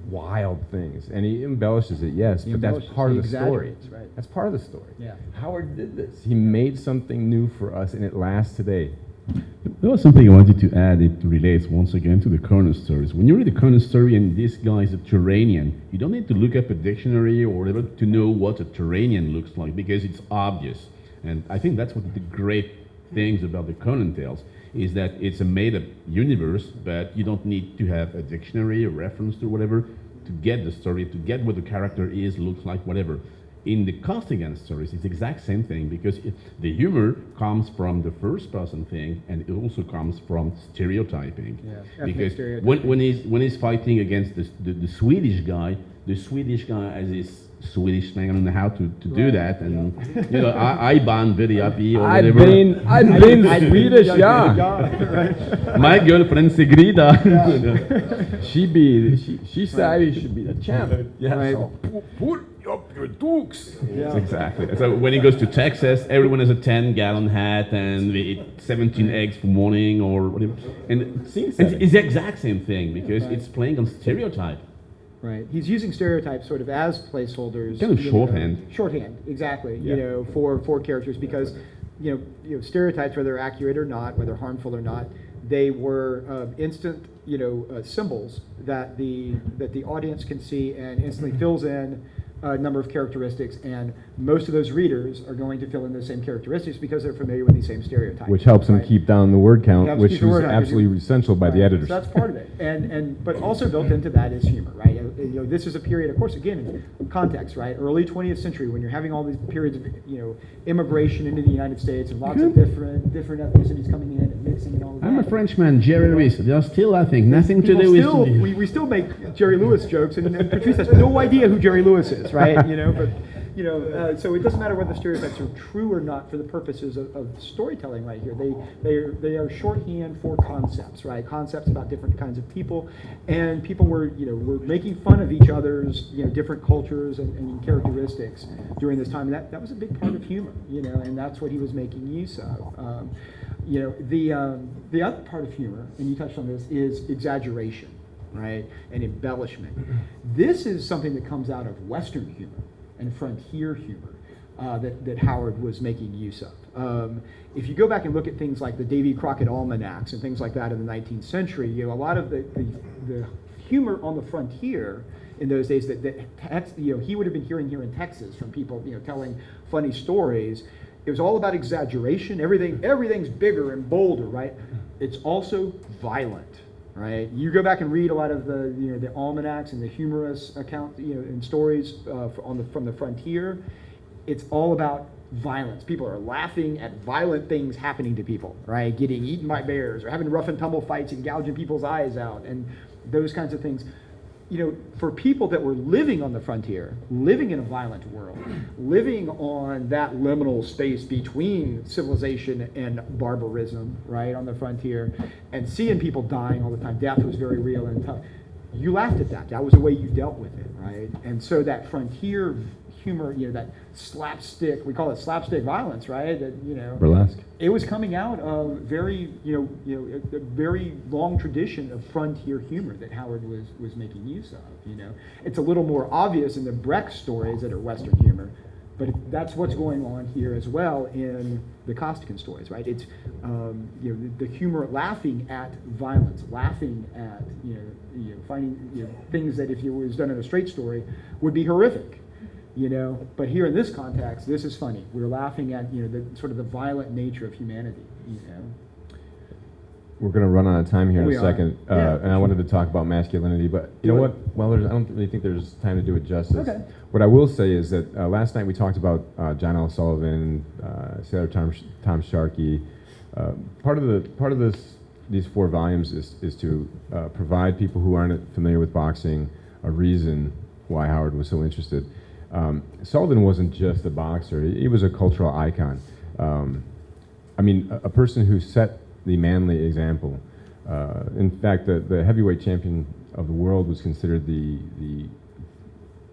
[SPEAKER 3] wild things, and he embellishes it, yes, but that's part of the story.
[SPEAKER 1] Right.
[SPEAKER 3] That's part of the story.
[SPEAKER 1] Yeah.
[SPEAKER 3] Howard did this. He made something new for us, and it lasts today.
[SPEAKER 2] There was something I wanted to add. It relates once again to the Conan stories. When you read the Conan story and this guy is a Turanian, you don't need to look up a dictionary or whatever to know what a Turanian looks like, because it's obvious. And I think that's one of the great things about the Conan tales, is that it's a made-up universe, but you don't need to have a dictionary, a reference to whatever, to get the story, to get what the character is, looks like, whatever. In the Costigan stories, it's the exact same thing, because the humor comes from the first-person thing, and it also comes from stereotyping.
[SPEAKER 1] Yeah.
[SPEAKER 2] Because
[SPEAKER 1] Stereotyping.
[SPEAKER 2] when he's fighting against the Swedish guy has this Swedish thing. I don't know how to do that, and I ban very happy or whatever.
[SPEAKER 3] I've been Swedish, yeah.
[SPEAKER 2] My girlfriend Sigrida.
[SPEAKER 3] She said he should be the champ.
[SPEAKER 1] Yeah. Right.
[SPEAKER 3] So put up your dukes.
[SPEAKER 1] Yeah.
[SPEAKER 2] Exactly. So when he goes to Texas, everyone has a 10-gallon hat and they eat 17 eggs for morning or whatever. And it's the exact same thing, because it's playing on stereotype.
[SPEAKER 1] Right. He's using stereotypes sort of as placeholders.
[SPEAKER 2] Kind of shorthand.
[SPEAKER 1] Shorthand, exactly.
[SPEAKER 3] Yeah.
[SPEAKER 1] For characters, because stereotypes, whether accurate or not, whether harmful or not, they were instant symbols that the audience can see and instantly fills in a number of characteristics, and most of those readers are going to fill in those same characteristics because they're familiar with these same stereotypes.
[SPEAKER 3] Which helps them keep down the word count,
[SPEAKER 1] Helps
[SPEAKER 3] which
[SPEAKER 1] keep the word
[SPEAKER 3] was
[SPEAKER 1] count,
[SPEAKER 3] absolutely essential by the editors.
[SPEAKER 1] So that's part of it, but also built into that is humor, right? This is a period, of course, again, context, right? Early 20th century, when you're having all these periods of immigration into the United States and lots of different ethnicities coming in and mixing and all of that.
[SPEAKER 2] I'm a Frenchman, Jerry Lewis. They are still, I think, nothing to do with...
[SPEAKER 1] We still make Jerry Lewis jokes, and Patrice has no idea who Jerry Lewis is, right? So it doesn't matter whether stereotypes are true or not for the purposes of storytelling right here. They are shorthand for concepts, right? Concepts about different kinds of people, and people were making fun of each other's different cultures and characteristics during this time. And that was a big part of humor, and that's what he was making use of. The other part of humor, and you touched on this, is exaggeration, right, and embellishment. This is something that comes out of Western humor and frontier humor that Howard was making use of. If you go back and look at things like the Davy Crockett Almanacs and things like that in the 19th century, a lot of the humor on the frontier in those days that he would have been hearing here in Texas from people telling funny stories. It was all about exaggeration. Everything's bigger and bolder, right? It's also violent, right? You go back and read a lot of the almanacs and the humorous account and stories from the frontier. It's all about violence. People are laughing at violent things happening to people, right? Getting eaten by bears or having rough and tumble fights and gouging people's eyes out and those kinds of things. For people that were living on the frontier, living in a violent world, living on that liminal space between civilization and barbarism, right, on the frontier, and seeing people dying all the time, death was very real and tough. You laughed at that. That was the way you dealt with it, right? And so that frontier humor, that slapstick, we call it slapstick violence, right?
[SPEAKER 3] Burlesque.
[SPEAKER 1] It was coming out of very, a very long tradition of frontier humor that Howard was making use of. It's a little more obvious in the Brecht stories that are Western humor, but that's what's going on here as well in the Costigan stories, right? It's the humor, laughing at violence, laughing at finding things that if it was done in a straight story would be horrific. But here in this context, this is funny. We're laughing at the sort of the violent nature of humanity.
[SPEAKER 3] We're going to run out of time here in a second,
[SPEAKER 1] Yeah,
[SPEAKER 3] and I wanted to talk about masculinity, but you know what? Well, I don't really think there's time to do it justice.
[SPEAKER 1] Okay.
[SPEAKER 3] What I will say is that last night we talked about John L. Sullivan, Sailor Tom Sharkey. Part of these 4 volumes is to provide people who aren't familiar with boxing a reason why Howard was so interested. Sullivan wasn't just a boxer; he was a cultural icon. A person who set the manly example. In fact, the heavyweight champion of the world was considered the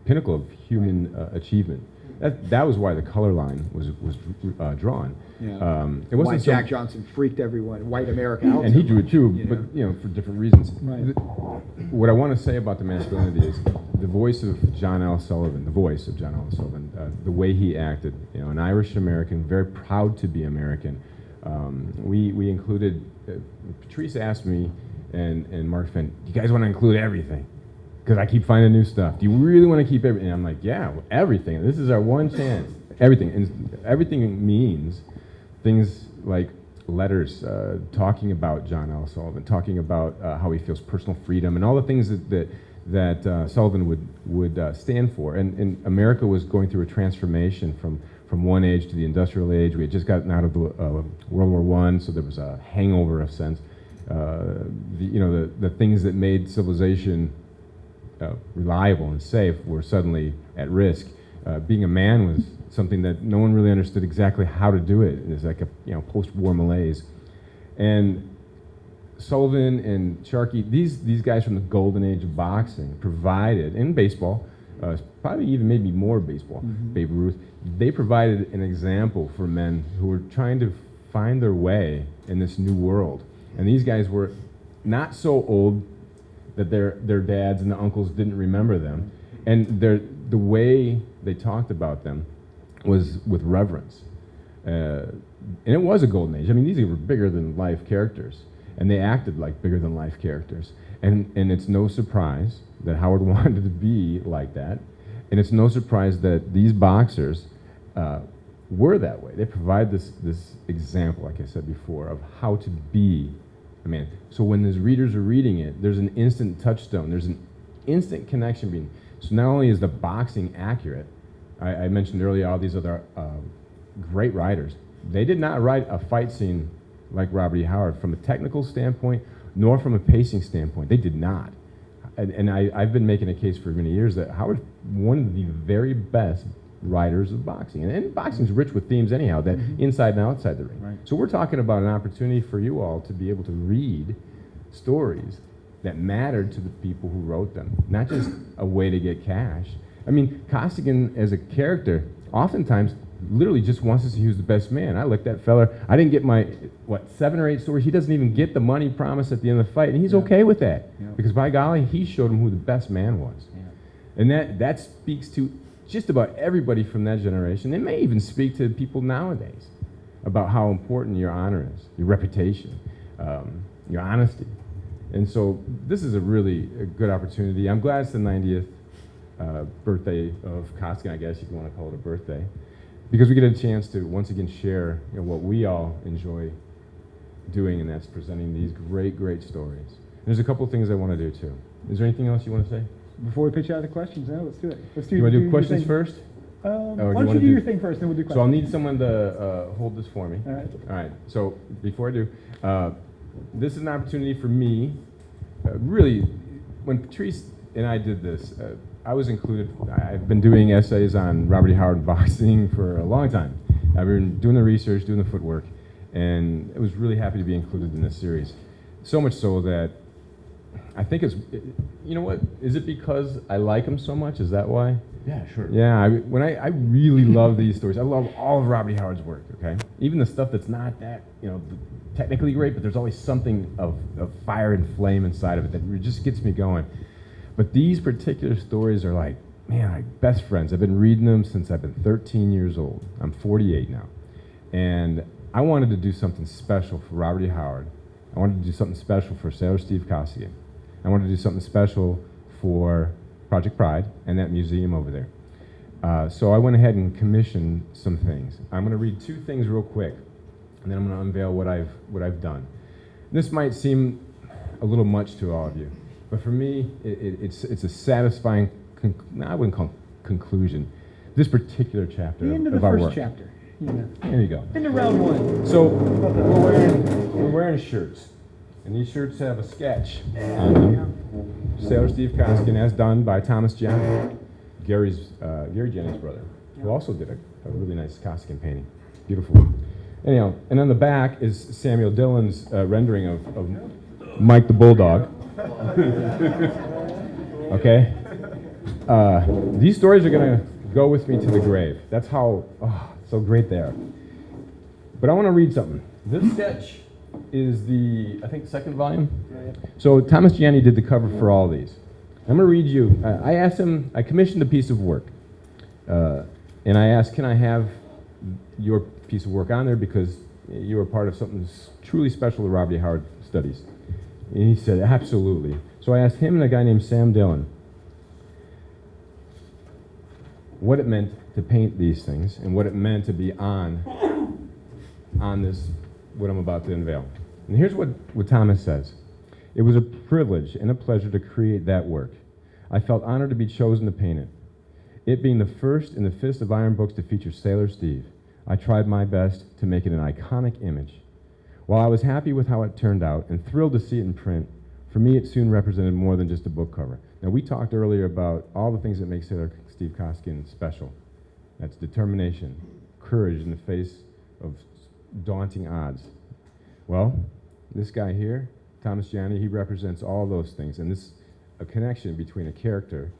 [SPEAKER 3] pinnacle of human achievement. That was why the color line was drawn.
[SPEAKER 1] Yeah.
[SPEAKER 3] It wasn't
[SPEAKER 1] why Jack Johnson freaked everyone, white America out.
[SPEAKER 3] And he drew it too, but for different reasons.
[SPEAKER 1] Right.
[SPEAKER 3] What I want to say about the masculinity is the voice of John L. Sullivan, the way he acted. An Irish American, very proud to be American. We included. Patrice asked me and Mark Fenn, "You guys want to include everything?" Because I keep finding new stuff. Do you really want to keep everything? And I'm like, yeah, everything. This is our one chance. Everything. And everything means things like letters talking about John L. Sullivan, talking about how he feels personal freedom, and all the things that Sullivan would stand for. And America was going through a transformation from one age to the industrial age. We had just gotten out of the World War I, so there was a hangover of sense. The things that made civilization reliable and safe were suddenly at risk. Being a man was something that no one really understood exactly how to do it. It was like a post-war malaise. And Sullivan and Sharkey, these guys from the golden age of boxing provided, in baseball, probably even maybe more baseball, Babe Ruth, they provided an example for men who were trying to find their way in this new world. And these guys were not so old that their dads and the uncles didn't remember them. And the way they talked about them was with reverence. And it was a golden age. I mean, these were bigger than life characters. And they acted like bigger than life characters. And it's no surprise that Howard wanted to be like that. And it's no surprise that these boxers were that way. They provide this example, like I said before, of how to be a man. So when his readers are reading it, there's an instant touchstone. There's an instant connection between. So not only is the boxing accurate, I mentioned earlier all these other great writers. They did not write a fight scene like Robert E. Howard from a technical standpoint, nor from a pacing standpoint. They did not. And I've been making a case for many years that Howard's one of the very best writers of boxing. And boxing's rich with themes anyhow, that inside and outside the ring.
[SPEAKER 1] Right.
[SPEAKER 3] So we're talking about an opportunity for you all to be able to read stories that mattered to the people who wrote them, not just a way to get cash. I mean, Costigan as a character oftentimes literally just wants to see who's the best man. I looked at that fella, I didn't get my, 7 or 8 stories, he doesn't even get the money promised at the end of the fight, and he's okay with that.
[SPEAKER 1] Yeah.
[SPEAKER 3] Because by golly, he showed him who the best man was.
[SPEAKER 1] Yeah.
[SPEAKER 3] And that speaks to just about everybody from that generation. It may even speak to people nowadays about how important your honor is, your reputation, your honesty. And so this is a good opportunity. I'm glad it's the 90th birthday of Costigan, I guess you want to call it a birthday, because we get a chance to once again share what we all enjoy doing, and that's presenting these great, great stories. And there's a couple of things I want to do too. Is there anything else you want to say?
[SPEAKER 1] Before we pitch out the questions, no, let's do it. Let's do.
[SPEAKER 3] You want to do
[SPEAKER 1] your
[SPEAKER 3] questions
[SPEAKER 1] thing.
[SPEAKER 3] first?
[SPEAKER 1] Why
[SPEAKER 3] you
[SPEAKER 1] don't
[SPEAKER 3] wanna
[SPEAKER 1] you do your thing first, then we'll do questions.
[SPEAKER 3] So I'll need someone to hold this for me.
[SPEAKER 1] All right.
[SPEAKER 3] All right. So before I do, this is an opportunity for me. Really, when Patrice and I did this, I was included. I've been doing essays on Robert E. Howard boxing for a long time. I've been doing the research, doing the footwork, and I was really happy to be included in this series. So much so that I think it's, you know what, is it because I like him so much? Is that why?
[SPEAKER 2] Yeah, sure.
[SPEAKER 3] Yeah, I really love these stories. I love all of Robert E. Howard's work, okay? Even the stuff that's not that, technically great, but there's always something of fire and flame inside of it that just gets me going. But these particular stories are like best friends. I've been reading them since I've been 13 years old. I'm 48 now. And I wanted to do something special for Robert E. Howard. I wanted to do something special for Sailor Steve Costigan. I wanted to do something special for Project Pride and that museum over there. So I went ahead and commissioned some things. I'm going to read 2 things real quick, and then I'm going to unveil what I've done. This might seem a little much to all of you, but for me, it's a satisfying, I wouldn't call it conclusion. This particular chapter
[SPEAKER 1] The end of
[SPEAKER 3] of
[SPEAKER 1] the
[SPEAKER 3] our
[SPEAKER 1] first
[SPEAKER 3] work.
[SPEAKER 1] chapter.
[SPEAKER 3] There you go.
[SPEAKER 1] Into round 1.
[SPEAKER 3] So we're wearing shirts, and these shirts have a sketch on them. Sailor Steve Costigan, as done by Thomas Jennings, Gary Jennings' brother, who also did a really nice Costigan painting. Beautiful. Anyhow, and on the back is Samuel Dillon's rendering of Mike the Bulldog. Okay? These stories are going to go with me to the grave. That's how so great they are. But I want to read something. This sketch is the, I think, 2nd volume. So Thomas Gianni did the cover for all these. I'm going to read you. I asked him, I commissioned a piece of work. And I asked, can I have your piece of work on there because you were part of something truly special to Robert E. Howard studies. And he said, absolutely. So I asked him and a guy named Sam Dillon what it meant to paint these things and what it meant to be on this, what I'm about to unveil. And here's what Thomas says. It was a privilege and a pleasure to create that work. I felt honored to be chosen to paint it. It being the first in the Fist of Iron books to feature Sailor Steve, I tried my best to make it an iconic image. While I was happy with how it turned out and thrilled to see it in print, for me it soon represented more than just a book cover. Now we talked earlier about all the things that make Sailor Steve Costigan special. That's determination, courage in the face of daunting odds. Well, this guy here, Thomas Gianni, he represents all those things, and this a connection between a character,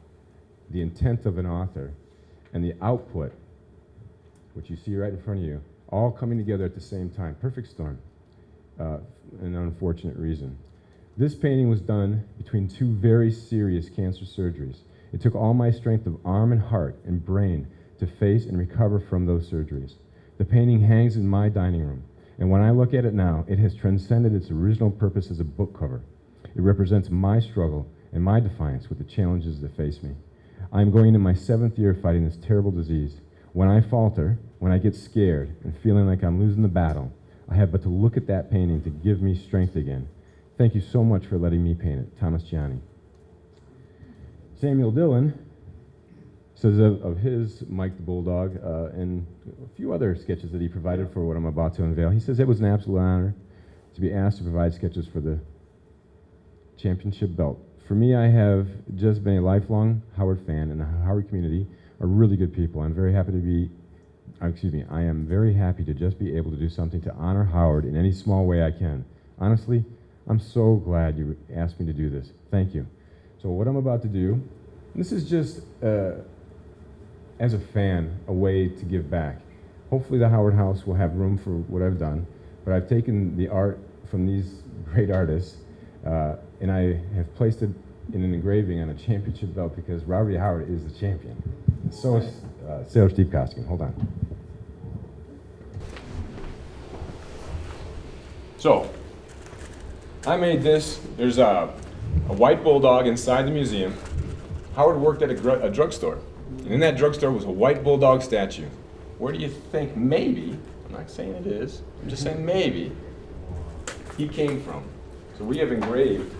[SPEAKER 3] the intent of an author, and the output, which you see right in front of you, all coming together at the same time. Perfect storm. An unfortunate reason. This painting was done between 2 very serious cancer surgeries. It took all my strength of arm and heart and brain to face and recover from those surgeries. The painting hangs in my dining room, and when I look at it now, it has transcended its original purpose as a book cover. It represents my struggle and my defiance with the challenges that face me. I am going into my 7th year fighting this terrible disease. When I falter, when I get scared and feeling like I'm losing the battle, I have but to look at that painting to give me strength again. Thank you so much for letting me paint it. Thomas Gianni. Samuel Dillon says of his Mike the Bulldog and a few other sketches that he provided for what I'm about to unveil. He says, it was an absolute honor to be asked to provide sketches for the championship belt. For me, I have just been a lifelong Howard fan, and the Howard community are really good people. I'm very happy to be, I am very happy to just be able to do something to honor Howard in any small way I can. Honestly, I'm so glad you asked me to do this. Thank you. So what I'm about to do, this is just, as a fan, a way to give back. Hopefully the Howard House will have room for what I've done, but I've taken the art from these great artists, and I have placed it in an engraving on a championship belt because Robert E. Howard is the champion. So is Sailor Steve Costigan. Hold on. So, I made this. There's a white bulldog inside the museum. Howard worked at a drugstore, and in that drugstore was a white bulldog statue. Where do you think maybe, I'm not saying it is, I'm just saying maybe, he came from? So we have engraved.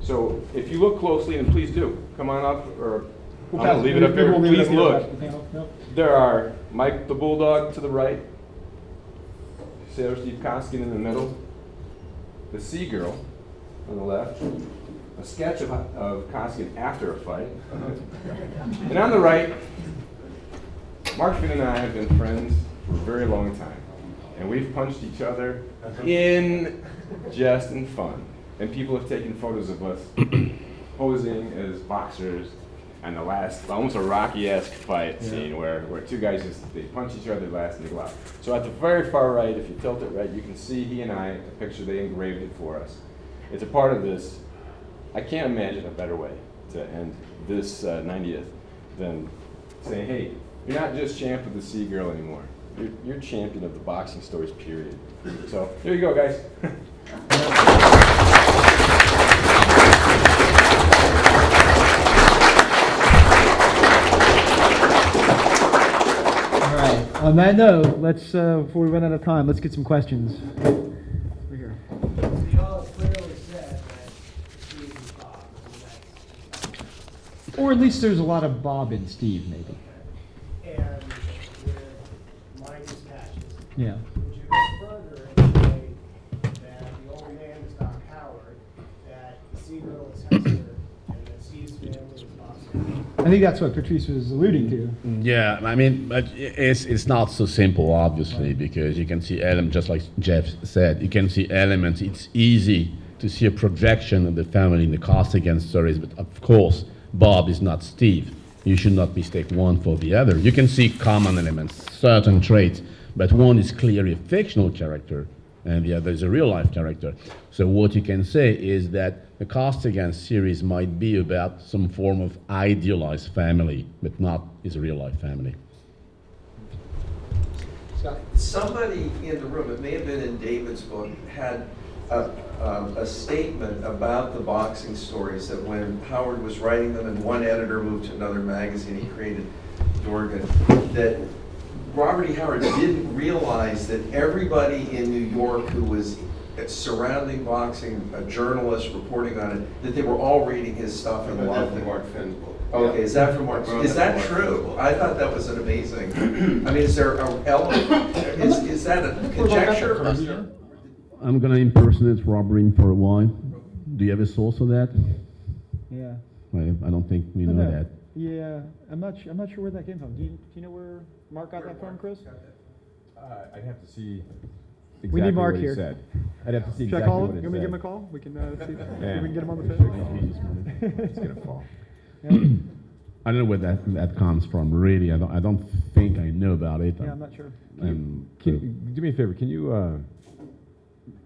[SPEAKER 3] So if you look closely, and please do, come on up, or I'm going to leave it up here. Please look. There are Mike the Bulldog to the right, Sailor Steve Costigan in the middle, the Sea Girl on the left, a sketch of Costigan after a fight, and on the right, Mark Finn and I have been friends for a very long time, and we've punched each other in jest and fun, and people have taken photos of us posing as boxers. And the last, almost a Rocky-esque fight scene where two guys they punch each other last and they go out. So at the very far right, if you tilt it right, you can see he and I, the picture, they engraved it for us. It's a part of this. I can't imagine a better way to end this 90th than saying, hey, you're not just champ of the Sea Girl anymore. You're champion of the boxing stories, period. So there you go, guys.
[SPEAKER 1] On that note, let's before we run out of time, let's get some questions. Over here.
[SPEAKER 4] So y'all clearly said that Steve and Bob were nice.
[SPEAKER 1] Or at least there's a lot of Bob and Steve, maybe.
[SPEAKER 4] And with Mike is Patrice.
[SPEAKER 1] Yeah.
[SPEAKER 4] Would you go further and say that the old man is Doc Howard, that Seagull is Hester, and that Steve's family is Boston?
[SPEAKER 1] I think that's what Patrice was alluding to.
[SPEAKER 2] Yeah, I mean, but it's not so simple, obviously, because you can see elements, just like Jeff said, you can see elements. It's easy to see a projection of the family in the Costigan stories, but of course, Bob is not Steve. You should not mistake one for the other. You can see common elements, certain traits, but one is clearly a fictional character, and the other is a real-life character. So what you can say is that the Costigan series might be about some form of idealized family, but not his real-life family.
[SPEAKER 5] Somebody in the room, it may have been in David's book, had a statement about the boxing stories that when Howard was writing them and one editor moved to another magazine, he created Dorgan, that Robert E. Howard didn't realize that everybody in New York who was surrounding boxing, a journalist reporting on it, that they were all reading his stuff and loving it.
[SPEAKER 6] Mark Finn's book.
[SPEAKER 5] Okay, is that from Mark? Is that true? I thought that was an amazing. I mean, is there an element? Is that a conjecture?
[SPEAKER 2] I'm going to impersonate Rob Ream for a while. Do you have a source of that?
[SPEAKER 1] Yeah.
[SPEAKER 2] I don't think we know that.
[SPEAKER 1] Yeah, I'm not sure where that came from. Do you know where Mark got that from, Chris?
[SPEAKER 3] I'd have to see exactly
[SPEAKER 1] We need Mark
[SPEAKER 3] what he
[SPEAKER 1] here.
[SPEAKER 3] said. I'd have to see
[SPEAKER 1] Should I
[SPEAKER 3] exactly
[SPEAKER 1] call
[SPEAKER 3] what
[SPEAKER 1] him?
[SPEAKER 3] it
[SPEAKER 1] You want me to
[SPEAKER 3] said.
[SPEAKER 1] give him a call? We can see if
[SPEAKER 3] Yeah.
[SPEAKER 1] we can get him on the
[SPEAKER 3] Sure,
[SPEAKER 1] phone.
[SPEAKER 3] It's gonna fall.
[SPEAKER 2] I don't know where that comes from, really. I don't think I know about it.
[SPEAKER 1] Yeah, I'm not sure.
[SPEAKER 3] Do me a favor, can you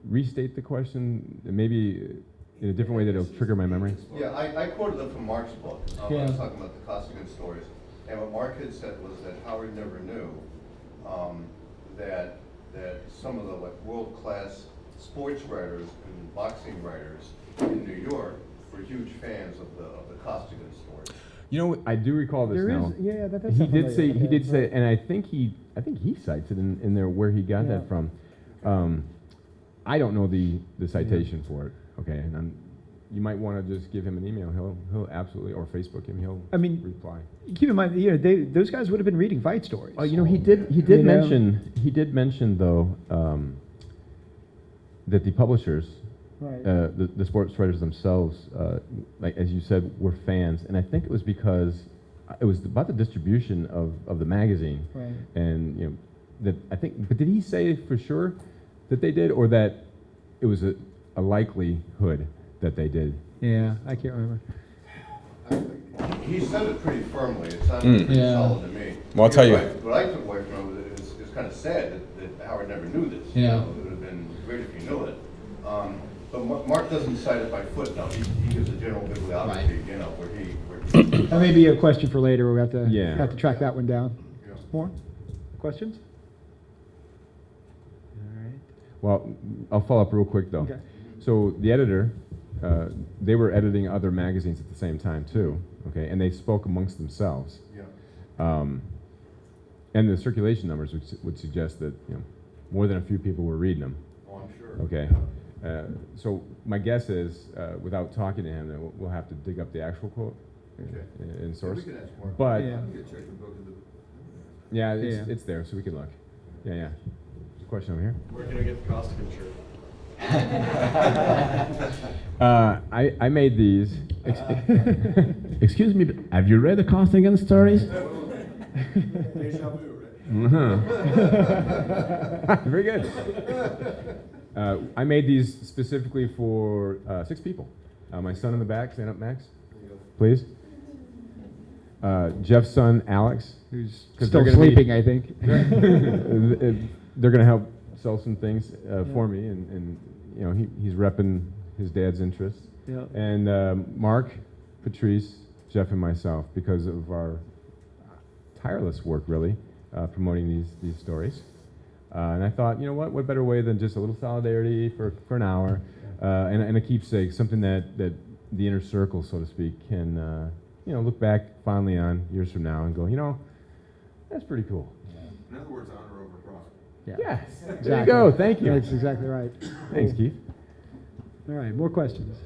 [SPEAKER 3] restate the question, maybe in a different way that it'll trigger my memory?
[SPEAKER 6] Yeah, I quoted them from Mark's book. I
[SPEAKER 1] Yeah.
[SPEAKER 6] was talking about the Costigan stories. And what Mark had said was that Howard never knew that some of the world-class sports writers and boxing writers in New York were huge fans of the Costigan stories.
[SPEAKER 3] You know, I do recall this
[SPEAKER 1] There
[SPEAKER 3] now.
[SPEAKER 1] is, yeah, that does
[SPEAKER 3] He
[SPEAKER 1] sound
[SPEAKER 3] did
[SPEAKER 1] familiar.
[SPEAKER 3] say, he
[SPEAKER 1] Okay,
[SPEAKER 3] did say,
[SPEAKER 1] right.
[SPEAKER 3] and I think he cites it in there where he got
[SPEAKER 1] Yeah.
[SPEAKER 3] that from. I don't know the citation for it, okay, and you might want to just give him an email. He'll absolutely, or Facebook him. He'll
[SPEAKER 1] I mean,
[SPEAKER 3] reply.
[SPEAKER 1] Keep in mind, those guys would have been reading fight stories.
[SPEAKER 3] Oh, he did
[SPEAKER 1] You know?
[SPEAKER 3] mention though that the publishers,
[SPEAKER 1] Right.
[SPEAKER 3] the sports writers themselves, like as you said, were fans, and I think it was because it was about the distribution of the magazine,
[SPEAKER 1] Right.
[SPEAKER 3] and that I think. But did he say for sure that they did, or that it was a likelihood that they did?
[SPEAKER 1] Yeah, I can't remember.
[SPEAKER 6] He said it pretty firmly. It sounded pretty
[SPEAKER 1] Yeah.
[SPEAKER 6] solid to me.
[SPEAKER 3] Well, I'll tell you.
[SPEAKER 6] What I took away from it is it's kind of sad that Howard never knew this.
[SPEAKER 1] Yeah.
[SPEAKER 6] It would have been great if he knew it. But Mark doesn't cite it by footnote. He gives a general bibliography, where he.
[SPEAKER 1] That may be a question for later. We'll have to track that one down.
[SPEAKER 6] Yeah.
[SPEAKER 1] More questions? All right.
[SPEAKER 3] Well, I'll follow up real quick though.
[SPEAKER 1] Okay.
[SPEAKER 3] So the editor, they were editing other magazines at the same time too. Okay, and they spoke amongst themselves.
[SPEAKER 6] Yeah.
[SPEAKER 3] And the circulation numbers would suggest that more than a few people were reading them.
[SPEAKER 6] Oh, I'm sure.
[SPEAKER 3] Okay. So my guess is, without talking to him, that we'll have to dig up the actual quote in source.
[SPEAKER 6] Yeah, we can ask Mark.
[SPEAKER 3] But
[SPEAKER 1] Yeah.
[SPEAKER 3] yeah,
[SPEAKER 1] Yeah.
[SPEAKER 3] it's there, so we can look. Yeah. There's a question over here.
[SPEAKER 4] Where can I get the Costigan shirt?
[SPEAKER 3] I made these.
[SPEAKER 2] Excuse me, but have you read the Costigan stories?
[SPEAKER 4] Deja vu, right?
[SPEAKER 3] Very good. I made these specifically for 6 people. My son in the back, stand up, Max, please. Jeff's son, Alex,
[SPEAKER 1] Who's
[SPEAKER 3] 'cause
[SPEAKER 1] still
[SPEAKER 3] they're gonna be-
[SPEAKER 1] sleeping, I think.
[SPEAKER 3] they're going to help sell some things for me, and he's repping his dad's interests.
[SPEAKER 1] Yeah.
[SPEAKER 3] And Mark, Patrice, Jeff, and myself, because of our tireless work, really, promoting these stories. And I thought, what better way than just a little solidarity for an hour, and a keepsake, something that the inner circle, so to speak, can look back fondly on years from now and go, that's pretty cool.
[SPEAKER 6] In other words, honor over profit.
[SPEAKER 3] Yes.
[SPEAKER 1] Exactly.
[SPEAKER 3] There you go. Thank you.
[SPEAKER 1] That's exactly right.
[SPEAKER 3] Thanks, Keith.
[SPEAKER 1] All right, more questions.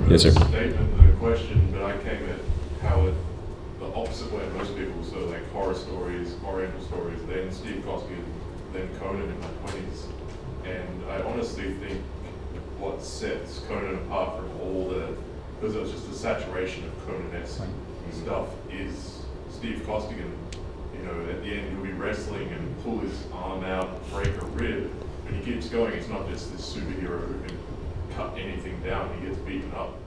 [SPEAKER 3] Yes, sir.
[SPEAKER 7] Statement than a question, but I came at Howard the opposite way of most people, so like horror stories, oriental stories, then Steve Costigan, then Conan in my 20s. And I honestly think what sets Conan apart from all because it was just a saturation of Conan-esque stuff, is Steve Costigan. At the end he'll be wrestling and pull his arm out, break a rib, but he keeps going. It's not just this superhero who can cut anything down, he gets beaten up.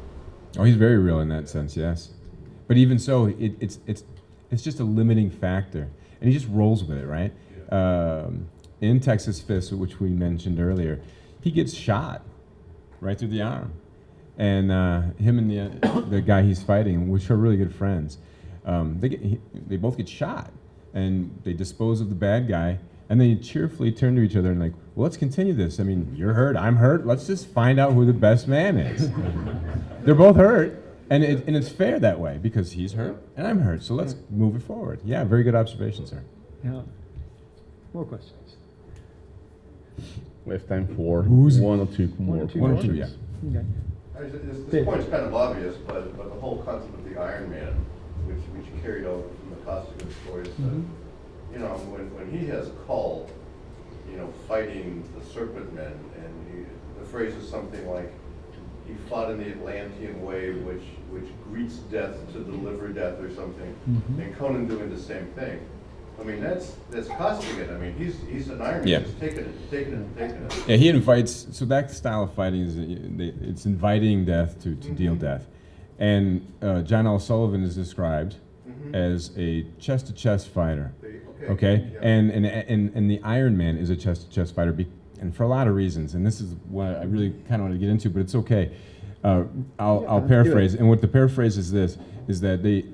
[SPEAKER 3] Oh, he's very real in that sense, yes. But even so, it's just a limiting factor, and he just rolls with it, right?
[SPEAKER 7] Yeah.
[SPEAKER 3] In Texas Fist, which we mentioned earlier, he gets shot right through the arm, and him and the guy he's fighting, which are really good friends, they both get shot, and they dispose of the bad guy, and they cheerfully turn to each other and like, well, let's continue this. I mean, you're hurt, I'm hurt. Let's just find out who the best man is. They're both hurt. And it's fair that way because he's hurt and I'm hurt. So let's move it forward. Yeah, very good observation, sir.
[SPEAKER 1] Yeah. More questions.
[SPEAKER 2] We have time for
[SPEAKER 3] Who's-
[SPEAKER 2] one or two more
[SPEAKER 1] One or two,
[SPEAKER 2] questions.
[SPEAKER 3] yeah.
[SPEAKER 1] Okay.
[SPEAKER 6] This point's kind of obvious, but the whole concept of the Iron Man, which carried over from the Costigan stories, when he has called, fighting the Serpent Men, and the phrase is something like, he fought in the Atlantean way, which greets death to deliver death or something, and Conan doing the same thing. I mean, that's Costigan. I mean, he's an Iron Man,
[SPEAKER 3] Yeah.
[SPEAKER 6] just taking it.
[SPEAKER 3] Yeah, he invites, so that style of fighting is, it's inviting death to deal death. And John L. Sullivan is described as a chest-to-chest fighter. Okay?
[SPEAKER 6] Yeah.
[SPEAKER 3] And the Iron Man is a chest-to-chest fighter, and for a lot of reasons, and this is what I really kind of want to get into, but it's okay. I'll paraphrase, and what the paraphrase is this, is that the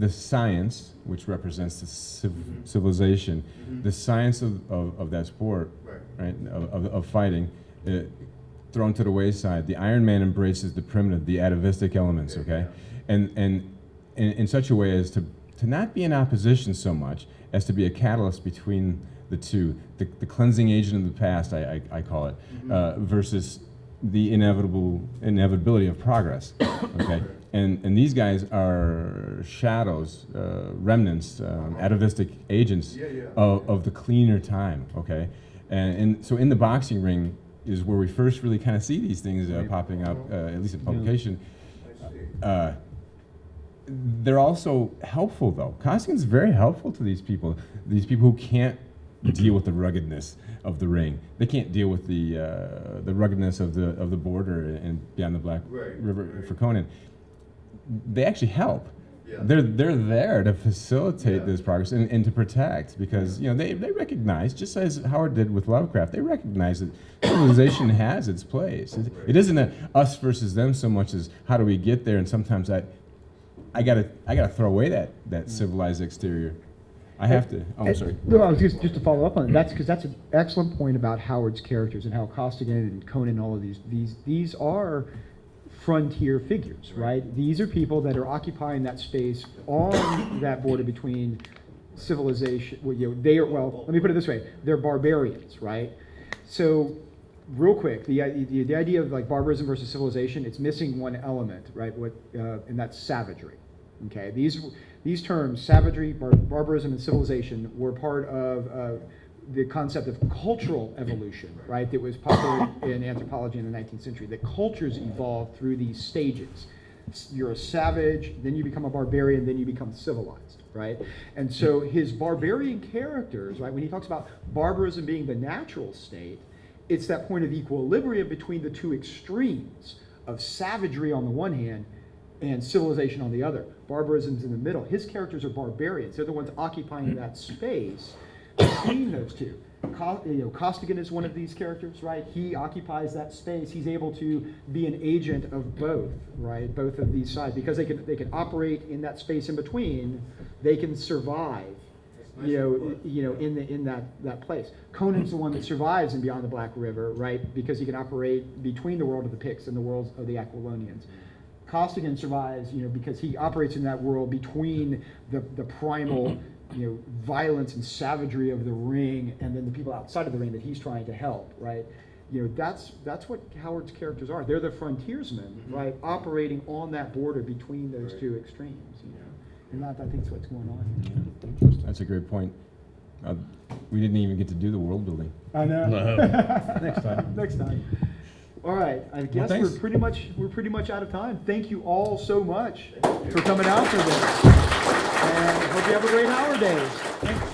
[SPEAKER 3] science, which represents the civilization, the science of that sport, right, of fighting, thrown to the wayside. The Iron Man embraces the primitive, the atavistic elements, okay? And in such a way as to not be in opposition so much as to be a catalyst between the two, the cleansing agent of the past, I call it, versus the inevitability of progress. Okay, and these guys are shadows, remnants, atavistic agents of the cleaner time. Okay, and so in the boxing ring is where we first really kind of see these things popping up, at least in publication. They're also helpful, though. Costigan's very helpful to these people who can't deal with the ruggedness of the ring. They can't deal with the ruggedness of the border and beyond the Black River for Conan. They actually help.
[SPEAKER 6] Yeah.
[SPEAKER 3] They're there to facilitate this progress and to protect, because they recognize, just as Howard did with Lovecraft, they recognize that civilization has its place. It isn't a us versus them so much as how do we get there, and sometimes I gotta throw away that civilized exterior. I have to. Oh, I'm sorry.
[SPEAKER 1] No, I was just to follow up on it. That's because that's an excellent point about Howard's characters and how Costigan and Conan, all of these are frontier figures, right? These are people that are occupying that space on that border between civilization. Well, let me put it this way: they're barbarians, right? So, real quick, the idea of like barbarism versus civilization, it's missing one element, right? And that's savagery. Okay, these terms, savagery, barbarism, and civilization, were part of the concept of cultural evolution, right? That was popular in anthropology in the 19th century. That cultures evolve through these stages. You're a savage, then you become a barbarian, then you become civilized, right? And so his barbarian characters, right? When he talks about barbarism being the natural state, it's that point of equilibrium between the two extremes of savagery on the one hand and civilization on the other. Barbarism's in the middle. His characters are barbarians. They're the ones occupying that space between those two. Costigan is one of these characters, right? He occupies that space. He's able to be an agent of both, right? Both of these sides, because they can operate in that space in between. They can survive, in that place. Conan's the one that survives in Beyond the Black River, right? Because he can operate between the world of the Picts and the world of the Aquilonians. Costigan survives, because he operates in that world between the primal, violence and savagery of the ring, and then the people outside of the ring that he's trying to help, right? That's what Howard's characters are. They're the frontiersmen, right, operating on that border between those two extremes. And I think that's what's going on.
[SPEAKER 3] That's a great point. We didn't even get to do the world building.
[SPEAKER 1] I know.
[SPEAKER 2] Next time.
[SPEAKER 1] Next time. All right, I guess we're pretty much out of time. Thank you all so much for coming out for this, and hope you have a great Howard Days. Thanks.